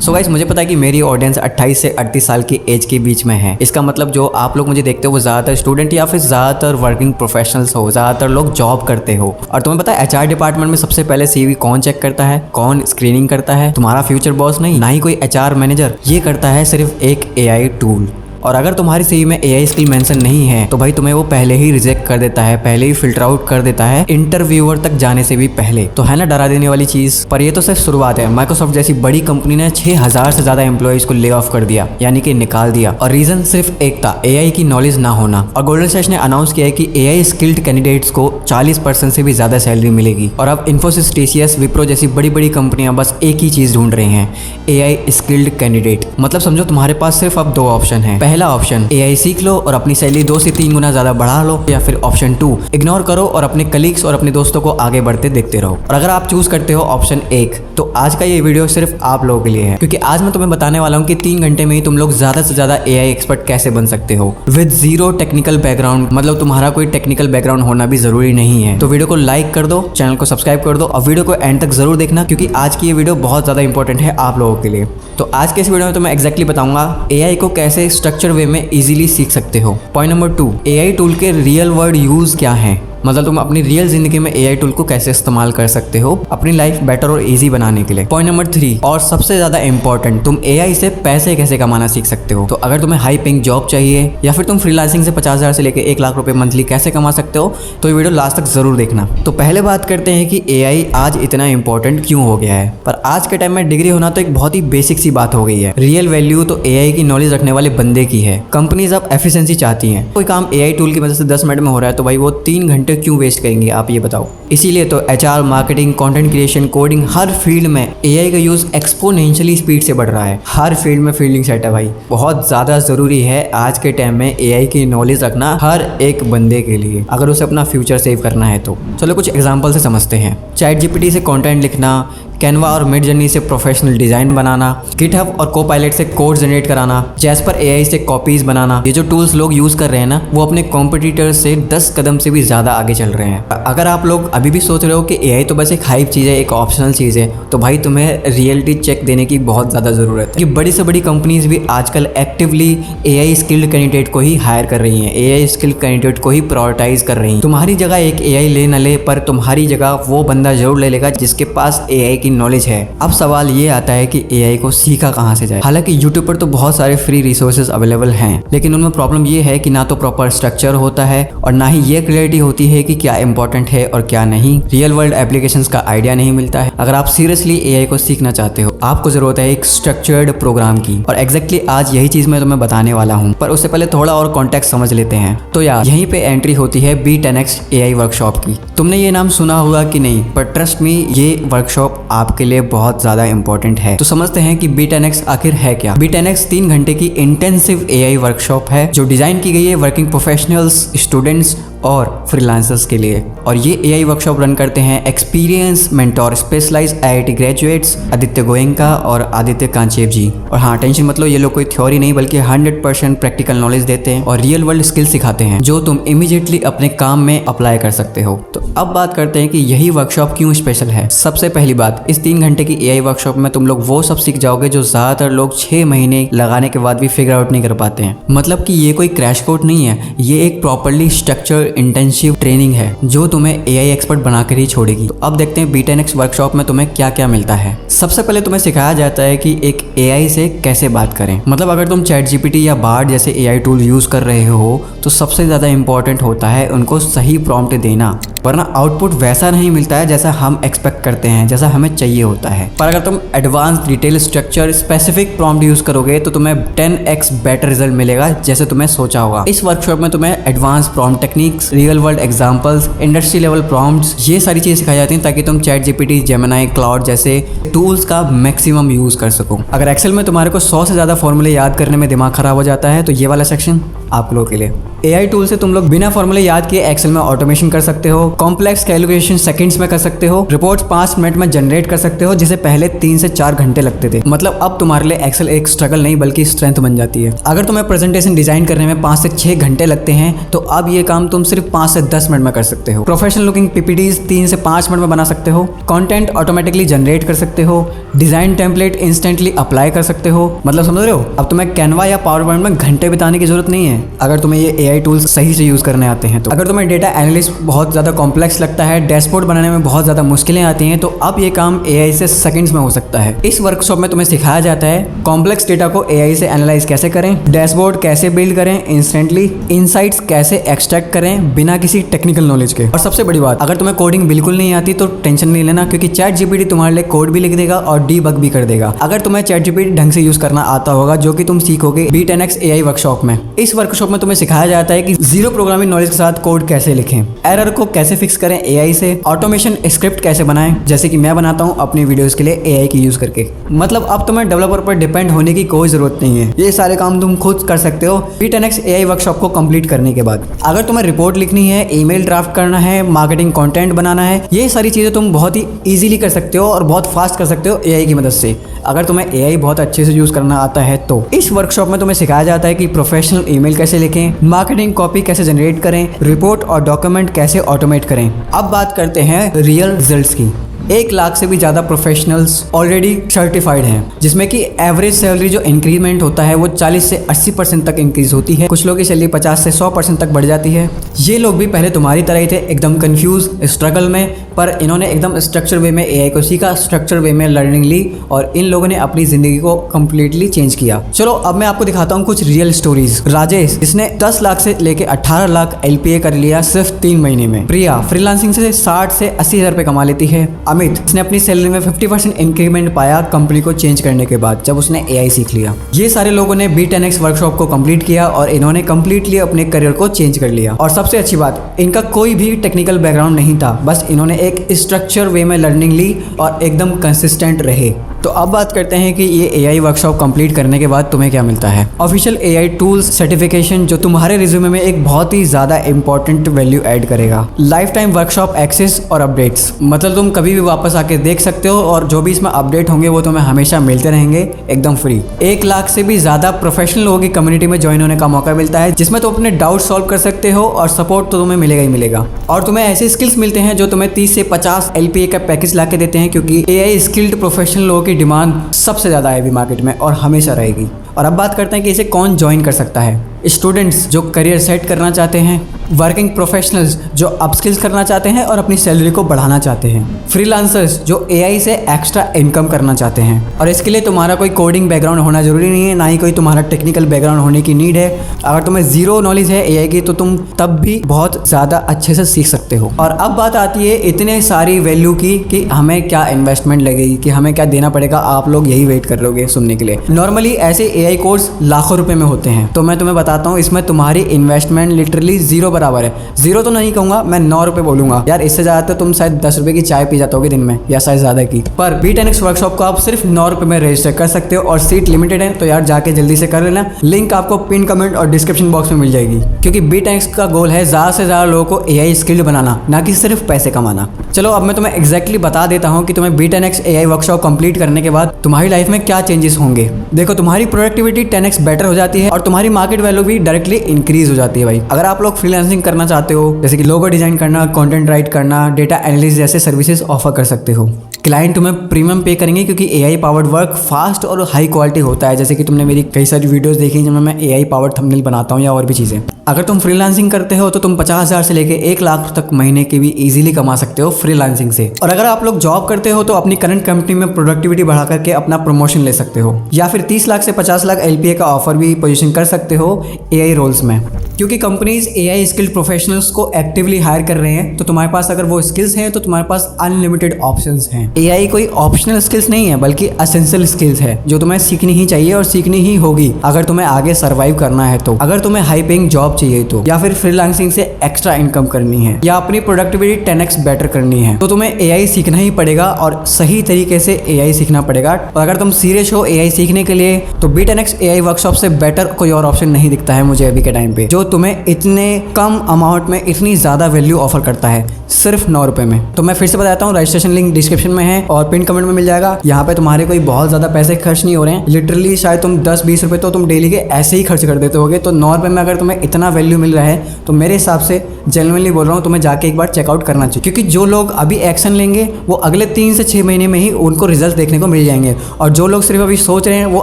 So guys, मुझे पता है कि मेरी ऑडियंस 28 से 38 साल की एज के बीच में है। इसका मतलब जो आप लोग मुझे देखते हो वो ज़्यादातर स्टूडेंट या फिर ज़्यादातर वर्किंग प्रोफेशनल्स हो, ज़्यादातर लोग जॉब करते हो। और तुम्हें पता है एचआर डिपार्टमेंट में सबसे पहले सीवी कौन चेक करता है, कौन स्क्रीनिंग करता है? तुम्हारा फ्यूचर बॉस नहीं, ना ही कोई एचआर मैनेजर। ये करता है सिर्फ एक एआई टूल। और अगर तुम्हारी सीवी में एआई स्किल मेंशन नहीं है तो भाई तुम्हें वो पहले ही रिजेक्ट कर देता है, पहले ही फिल्टर आउट कर देता है इंटरव्यूअर तक जाने से भी पहले। तो है ना डरा देने वाली चीज। पर ये तो सिर्फ शुरुआत है। माइक्रोसॉफ्ट जैसी बड़ी कंपनी ने 6000 से ज्यादा एम्प्लॉइज को ले ऑफ कर दिया, यानी कि निकाल दिया। और रीजन सिर्फ एक था, एआई की नॉलेज ना होना। और गोल्डन सैश ने अनाउंस किया है कि एआई स्किल्ड कैंडिडेट्स को 40% से भी ज्यादा सैलरी मिलेगी। और अब इन्फोसिस, टीसीएस, विप्रो जैसी बड़ी बड़ी कंपनियां बस एक ही चीज ढूंढ रही हैं, एआई स्किल्ड कैंडिडेट। मतलब समझो तुम्हारे पास सिर्फ अब 2 ऑप्शन है। पहला ऑप्शन, एआई सीख लो और अपनी सैलरी 2 से 3 गुना ज्यादा बढ़ा लो, या फिर ऑप्शन 2, इग्नोर करो और अपने कलीग्स और अपने दोस्तों को आगे बढ़ते देखते रहो। और अगर आप चूज करते हो ऑप्शन 1, तो आज का ये वीडियो सिर्फ आप लोगों के लिए है, क्योंकि आज मैं तुम्हें बताने वाला हूँ कि 3 घंटे में ही तुम लोग ज्यादा से ज्यादा एआई एक्सपर्ट कैसे बन सकते हो विद जीरो टेक्निकल बैकग्राउंड। मतलब तुम्हारा कोई टेक्निकल बैकग्राउंड होना भी जरूरी नहीं है। तो वीडियो को लाइक कर दो, चैनल को सब्सक्राइब कर दो और वीडियो को एंड तक जरूर देखना, क्योंकि आज की ये वीडियो बहुत ज्यादा इंपॉर्टेंट है आप लोगों के लिए। तो आज के इस वीडियो में तो मैं एग्जैक्टली बताऊंगा एआई को कैसे स्ट्रक्चर वे में इजीली सीख सकते हो। पॉइंट नंबर 2, एआई टूल के रियल वर्ल्ड यूज क्या है। मतलब तुम अपनी रियल जिंदगी में एआई टूल को कैसे इस्तेमाल कर सकते हो अपनी लाइफ बेटर और इजी बनाने के लिए। पॉइंट नंबर 3, और सबसे ज्यादा इंपॉर्टेंट, तुम एआई से पैसे कैसे कमाना सीख सकते हो। तो अगर तुम्हें हाई पेइंग जॉब चाहिए या फिर तुम फ्रीलांसिंग से 50,000 से लेकर 1 लाख रुपए मंथली कैसे कमा सकते हो, तो ये वीडियो लास्ट तक जरूर देखना। तो पहले बात करते हैं कि एआई आज इतना इंपॉर्टेंट क्यों हो गया है। पर आज के टाइम में डिग्री होना तो एक बहुत ही बेसिक सी बात हो गई है। रियल वैल्यू तो एआई की नॉलेज रखने वाले बंदे की है। कंपनीज अब एफिशिएंसी चाहती हैं। कोई काम एआई टूल की वजह से 10 मिनट में हो रहा है तो भाई वो 3 घंटे क्यों वेस्ट करेंगे, आप ये बताओ। इसीलिए तो HR, marketing, content creation, coding, हर फील्ड में एआई का यूज एक्सपोनेंशियली स्पीड से बढ़ रहा है। हर फील्ड में फील्डिंग सेट है भाई। बहुत ज्यादा जरूरी है आज के टाइम में एआई की नॉलेज रखना हर एक बंदे के लिए, अगर उसे अपना फ्यूचर सेव करना है तो। चलो कुछ एग्जांपल से समझते हैं। चैट जीपीटी से कंटेंट लिखना, कैनवा और मिड जर्नी से प्रोफेशनल डिजाइन बनाना, गिटहब और कोपायलट से कोड जनरेट कराना, जैस्पर एआई से कॉपीज बनाना। ये जो टूल्स लोग यूज कर रहे हैं ना, वो अपने कॉम्पिटिटर्स से 10 कदम से भी ज्यादा आगे चल रहे हैं। अगर आप लोग अभी भी सोच रहे हो कि एआई तो बस एक हाइप चीज है, एक ऑप्शनल चीज है, तो भाई तुम्हें रियलिटी चेक देने की बहुत ज्यादा जरूरत है। कि बड़ी से बड़ी कंपनीज भी आजकल एक्टिवली एआई स्किल्ड कैंडिडेट को ही हायर कर रही हैं, एआई स्किल्ड कैंडिडेट को ही प्रायोरिटाइज कर रही हैं। तुम्हारी जगह एक एआई ले न ले, पर तुम्हारी जगह वो बंदा जरूर ले लेगा जिसके पास एआई की नॉलेज है। अब सवाल ये आता है कि एआई को सीखा कहाँ से जाए। हालांकि यूट्यूब पर तो बहुत सारे फ्री रिसोर्सेज अवेलेबल हैं, लेकिन उनमें प्रॉब्लम ये है कि ना तो प्रॉपर स्ट्रक्चर होता है और ना ही ये क्लियरिटी होती है कि क्या इंपॉर्टेंट है और क्या नहीं। रियल वर्ल्ड एप्लीकेशंस का आइडिया नहीं मिलता है। अगर आप सीरियसली एआई को सीखना चाहते हो, आपको जरूरत है एक स्ट्रक्चर्ड प्रोग्राम की। और एग्जैक्टली आज यही चीज मैं तुम्हें बताने वाला हूँ। पर उससे पहले थोड़ा और कॉन्टेक्स्ट समझ लेते हैं। तो यार यहीं पे एंट्री होती है B10X एआई वर्कशॉप की। तुमने ये नाम सुना होगा कि नहीं, पर ट्रस्ट मी ये वर्कशॉप आपके लिए बहुत ज्यादा इंपॉर्टेंट है। तो समझते हैं कि B10X आखिर है क्या। B10X 3 घंटे की इंटेंसिव एआई वर्कशॉप है जो डिजाइन की गई है वर्किंग प्रोफेशनल्स, स्टूडेंट्स और फ्रीलांसर्स के लिए। और ये एआई वर्कशॉप रन करते हैं experience mentor specialize IIT graduates Aditya Goenka और आदित्य कांचेव जी। और हाँ, टेंशन मत लो, ये लोग कोई थ्योरी नहीं बल्कि 100% प्रैक्टिकल नॉलेज देते हैं और रियल वर्ल्ड स्किल सिखाते हैं जो तुम इमीडिएटली अपने काम में अप्लाई कर सकते हो। तो अब बात करते हैं कि यही वर्कशॉप क्यों स्पेशल है। सबसे पहली बात, इस 3 घंटे की एआई वर्कशॉप में तुम लोग वो सब सीख जाओगे जो ज्यादातर लोग 6 महीने लगाने के बाद भी फिगर आउट नहीं कर पाते हैं। मतलब कि ये कोई क्रैश कोर्स नहीं है, ये एक प्रॉपरली स्ट्रक्चर्ड इंटेंसिव ट्रेनिंग है जो तुम्हें एआई एक्सपर्ट बनाकर ही छोड़ेगी। तो अब देखते हैं B10X वर्कशॉप में तुम्हें क्या क्या मिलता है। सबसे पहले तुम्हें सिखाया जाता है कि एक एआई से कैसे बात करें। मतलब अगर तुम चैट जीपीटी या बार्ड जैसे एआई टूल यूज कर रहे हो तो सबसे ज्यादा इंपॉर्टेंट होता है उनको सही प्रॉम्प्ट देना, वरना आउटपुट वैसा नहीं मिलता है जैसा हम एक्सपेक्ट करते हैं, जैसा हमें चाहिए होता है। पर अगर तुम advance detail structure specific prompt use करोगे तो तुम्हें 10x बेटर रिजल्ट मिलेगा जैसे तुम्हें सोचा होगा। इस वर्कशॉप में तुम्हें advance prompt techniques, real world examples, industry level prompts, ये सारी चीजें सिखाई जाती हैं ताकि तुम चैट जीपीटी, जेमिनी, क्लाउड जैसे टूल्स का मैक्सिमम यूज कर सको। अगर एक्सेल में तुम्हारे को 100 से ज्यादा फॉर्मूले याद करने में दिमाग खराब हो जाता है तो ये वाला सेक्शन आप लोगों के लिए। AI टूल से तुम लोग बिना फॉर्मूले याद किए एक्सेल में ऑटोमेशन कर सकते हो, कॉम्प्लेक्स कैलकुलेशन सेकंड्स में कर सकते हो, रिपोर्ट्स 5 मिनट में जनरेट कर सकते हो, जिसे पहले 3 से 4 घंटे लगते थे। मतलब अब तुम्हारे लिए एक्सेल एक स्ट्रगल नहीं बल्कि स्ट्रेंथ बन जाती है। अगर तुम्हें प्रेजेंटेशन डिजाइन करने में 5 से 6 घंटे लगते हैं तो अब ये काम तुम सिर्फ 5 से 10 मिनट में कर सकते हो। प्रोफेशनल लुकिंग PPTs 3 से 5 मिनट में बना सकते हो, कंटेंट ऑटोमेटिकली जनरेट कर सकते हो, डिजाइन टेम्पलेट इंस्टेंटली अप्लाई कर सकते हो। मतलब समझ रहे हो, अब तुम्हें कैनवा या पावर पॉइंट में घंटे बिताने की जरूरत नहीं है अगर तुम्हें ये AI टूल्स सही से यूज करने आते हैं तो। अगर तुम्हें डेटा एनालिस्ट बहुत ज्यादा कॉम्प्लेक्स लगता है, डैशबोर्ड बनाने में बहुत ज्यादा मुश्किलें आती हैं, तो अब ये काम AI से सेकंड्स में हो सकता है। इस वर्कशॉप में तुम्हें सिखाया जाता है कॉम्प्लेक्स डेटा को AI से एनालाइज कैसे करें, डैशबोर्ड कैसे बिल्ड करें इंस्टेंटली, इनसाइट्स कैसे एक्सट्रैक्ट करें बिना किसी टेक्निकल नॉलेज के। और सबसे बड़ी बात, अगर तुम्हें कोडिंग बिल्कुल नहीं आती तो टेंशन नहीं लेना, क्योंकि ChatGPT तुम्हारे लिए कोड भी लिख देगा और डीबग भी कर देगा। अगर तुम्हें ChatGPT ढंग से यूज करना आता होगा, जो कि तुम सीखोगे B10X AI वर्कशॉप में। इस वर्कशॉप में तुम्हें सिखाया जाता है कि जीरो प्रोग्रामिंग नॉलेज के साथ कोड कैसे लिखें, एरर को कैसे फिक्स करें AI से, ऑटोमेशन स्क्रिप्ट कैसे बनाएं, जैसे कि मैं बनाता हूं अपनी वीडियोस के लिए AI की यूज करके। मतलब अब तुम्हें डेवलपर पर डिपेंड होने की कोई जरूरत नहीं है, ये सारे काम तुम खुद कर सकते हो B10X AI वर्कशॉप को कंप्लीट करने के बाद। अगर तुम्हें रिपोर्ट लिखनी है, ईमेल ड्राफ्ट करना है, मार्केटिंग कंटेंट बनाना है, ये सारी चीजें तुम बहुत ही इजीली कर सकते हो और बहुत फास्ट कर सकते हो AI की मदद से, अगर तुम्हें AI बहुत अच्छे से यूज करना आता है तो। इस वर्कशॉप में तुम्हें सिखाया जाता है कि प्रोफेशनल ईमेल कैसे लिखें, मार्केटिंग कॉपी कैसे जनरेट करें, रिपोर्ट और डॉक्यूमेंट कैसे ऑटोमेट करें। अब बात करते हैं रियल रिजल्ट्स की। 1 लाख से भी ज़्यादा प्रोफेशनल्स ऑलरेडी सर्टिफाइड हैं, जिसमें कि एवरेज सैलरी जो इंक्रीमेंट होता है वो 40 से 80% तक इंक्रीज होती है। कुछ लोगों की सैलरी 50 से 100% तक बढ़ जाती है। ये लोग भी पहले तुम्हारी तरह ही थे, एकदम कंफ्यूज, स्ट्रगल में, पर इन्होंने एकदम स्ट्रक्चर वे में AI को सीखा, स्ट्रक्चर वे में लर्निंग ली और इन लोगों ने अपनी ज़िंदगी को कम्प्लीटली चेंज किया। चलो अब मैं आपको दिखाता हूँ कुछ रियल स्टोरीज। राजेश, जिसने 10 लाख से लेके 18 लाख LPA कर लिया सिर्फ 3 महीने में। प्रिया फ्रीलांसिंग से 60 से 80 हज़ार रुपये कमा लेती है। अमित, जिसने अपनी सैलरी में 50% इंक्रीमेंट पाया कंपनी को चेंज करने के बाद, जब उसने AI सीख लिया। ये सारे लोगों ने B10X वर्कशॉप को कंप्लीट किया और इन्होंने कंप्लीटली अपने करियर को चेंज कर लिया। और सबसे अच्छी बात, इनका कोई भी टेक्निकल बैकग्राउंड नहीं था, बस इन्होंने एक स्ट्रक्चर वे में लर्निंग ली और एकदम कंसिस्टेंट रहे। तो अब बात करते हैं कि ये AI वर्कशॉप कंप्लीट करने के बाद तुम्हें क्या मिलता है। ऑफिशियल AI टूल्स सर्टिफिकेशन, जो तुम्हारे रिज्यूमे में एक बहुत ही ज़्यादा इंपॉर्टेंट वैल्यू ऐड करेगा। लाइफ टाइम वर्कशॉप एक्सेस और अपडेट्स, मतलब तुम कभी भी वापस आके देख सकते हो और जो भी इसमें अपडेट होंगे वो तुम्हें हमेशा मिलते रहेंगे एकदम फ्री। 1 लाख से भी ज़्यादा प्रोफेशनल लोगों की कम्युनिटी में ज्वाइन होने का मौका मिलता है, जिसमें तुम अपने डाउट सॉल्व कर सकते हो और सपोर्ट तो तुम्हें मिलेगा ही मिलेगा। और तुम्हें ऐसे स्किल्स मिलते हैं जो तुम्हें 30 से 50 LPA का पैकेज ला के देते हैं, क्योंकि AI स्किल्ड प्रोफेशनल लोगों की डिमांड सबसे ज़्यादा है अभी मार्केट में और हमेशा रहेगी। और अब बात करते हैं कि इसे कौन ज्वाइन कर सकता है। स्टूडेंट्स जो करियर सेट करना चाहते हैं, वर्किंग प्रोफेशनल्स जो अपस्किल्स करना चाहते हैं और अपनी सैलरी को बढ़ाना चाहते हैं, फ्रीलांसर्स जो AI से एक्स्ट्रा इनकम करना चाहते हैं। और इसके लिए तुम्हारा कोई कोडिंग बैकग्राउंड होना जरूरी नहीं है, ना ही कोई तुम्हारा टेक्निकल बैकग्राउंड होने की नीड है। अगर तुम्हें जीरो नॉलेज है AI की तो तुम तब भी बहुत ज़्यादा अच्छे से सीख सकते हो। और अब बात आती है इतने सारी वैल्यू की कि हमें क्या इन्वेस्टमेंट लगेगी, कि हमें क्या देना पड़ेगा। आप लोग यही वेट कर रहोगे सुनने के लिए। नॉर्मली ऐसे AI कोर्स लाखों रुपए में होते हैं, तो मैं तुम्हें बताता हूँ इसमें तुम्हारी इन्वेस्टमेंट लिटरली जीरो बराबर है। जीरो तो नहीं कहूँगा, मैं 9 रुपये बोलूँगा यार, इससे ज़्यादा तो तुम शायद 10 रुपये की चाय पी जाते होगे दिन में, या शायद ज़्यादा की। पर B10X वर्कशॉप को आप सिर्फ 9 रुपये में रजिस्टर कर सकते हो और सीट लिमिटेड है, तो यार जाके जल्दी से कर लेना। लिंक आपको पिन कमेंट और डिस्क्रिप्शन बॉक्स में मिल जाएगी, क्योंकि B10X का गोल है ज़्यादा से ज़्यादा लोगों को AI स्किल्ड बनाना, ना कि सिर्फ पैसे कमाना। चलो अब मैं तुम्हें एग्जैक्टली बता देता हूँ कि तुम्हें B10X AI वर्कशॉप कंप्लीट करने के बाद तुम्हारी लाइफ में क्या चेंजेस होंगे। देखो, तुम्हारी प्रोडक्टिविटी 10x बेटर हो जाती है और तुम्हारी मार्केट वैल्यू भी डायरेक्टली इंक्रीज हो जाती है भाई। अगर आप लोग फ्रीलांसिंग करना चाहते हो, जैसे कि लोगो डिजाइन करना, कंटेंट राइट करना, डेटा एनालिसिस जैसे सर्विसेज ऑफर कर सकते हो। क्लाइंट तुम्हें प्रीमियम पे करेंगे, क्योंकि AI पावर्ड वर्क फास्ट और हाई क्वालिटी होता है। जैसे कि तुमने मेरी कई सारी वीडियोस देखी जिनमें मैं AI पावर्ड थंबनेल बनाता हूँ या और भी चीज़ें। अगर तुम फ्रीलांसिंग करते हो तो तुम 50,000 से लेके 1 लाख तक महीने की भी इजीली कमा सकते हो फ्रीलांसिंग से। और अगर आप लोग जॉब करते हो तो अपनी करंट कंपनी में प्रोडक्टिविटी बढ़ा करके अपना प्रमोशन ले सकते हो, या फिर 30 लाख से 50 लाख LPA का ऑफर भी पोजीशन कर सकते हो AI रोल्स में। क्योंकि कंपनीज AI स्किल्ड प्रोफेशनल्स को एक्टिवली हायर कर रहे हैं, तो तुम्हारे पास अगर वो स्किल्स हैं तो तुम्हारे पास अनलिमिटेड ऑप्शंस हैं। AI कोई ऑप्शनल स्किल्स नहीं है, बल्कि एसेंशियल स्किल्स है जो तुम्हें सीखनी ही चाहिए और सीखनी ही होगी अगर तुम्हें आगे सर्वाइव करना है तो। अगर तुम्हें हाई पेइंग जॉब चाहिए तो, या फिर फ्रीलांसिंग से एक्स्ट्रा इनकम करनी है, या अपनी प्रोडक्टिविटी 10x बेटर करनी है, तो तुम्हें AI सीखना ही पड़ेगा और सही तरीके से AI सीखना पड़ेगा। और अगर तुम सीरियस हो AI सीखने के लिए तो B10X AI वर्कशॉप से बेटर कोई और ऑप्शन नहीं दिखता है मुझे अभी के टाइम पे, जो तुम्हें इतने कम अमाउंट में इतनी ज़्यादा वैल्यू ऑफर करता है, सिर्फ 9 रुपये में। तो मैं फिर से बताता हूँ, रजिस्ट्रेशन लिंक डिस्क्रिप्शन में है और पिन कमेंट में मिल जाएगा। यहाँ पे तुम्हारे कोई बहुत ज़्यादा पैसे खर्च नहीं हो रहे हैं, लिटरली शायद तुम 10-20 रुपये तो तुम डेली के ऐसे ही खर्च कर देते होगे। तो 9 रुपये में अगर तुम्हें इतना वैल्यू मिल रहा है तो मेरे हिसाब से जेन्युइनली बोल रहा हूँ, तुम्हें जाके एक बार चेकआउट करना चाहिए। क्योंकि जो लोग अभी एक्शन लेंगे वो अगले 3 से 6 महीने में ही उनको रिजल्ट देखने को मिल जाएंगे, और जो लोग सिर्फ अभी सोच रहे हैं वो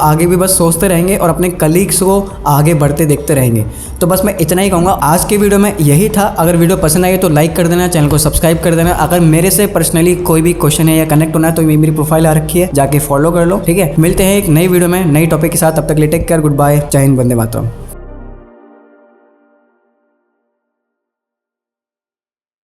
आगे भी बस सोचते रहेंगे और अपने कलीग्स को आगे बढ़ते देखते रहेंगे। तो बस मैं इतना ही कहूँगा, आज के वीडियो में यही था। अगर वीडियो पसंद आई तो लाइक कर देना, चैनल को सब्सक्राइब कर देना। अगर मेरे से पर्सनली कोई भी क्वेश्चन है या कनेक्ट होना है तो मेरी प्रोफाइल आ रखी है, जाके फॉलो कर लो, ठीक है। मिलते हैं एक नई वीडियो में नई टॉपिक के साथ, तब तक ले टेक केयर, गुड बाय, जय हिंद, वंदे मातरम।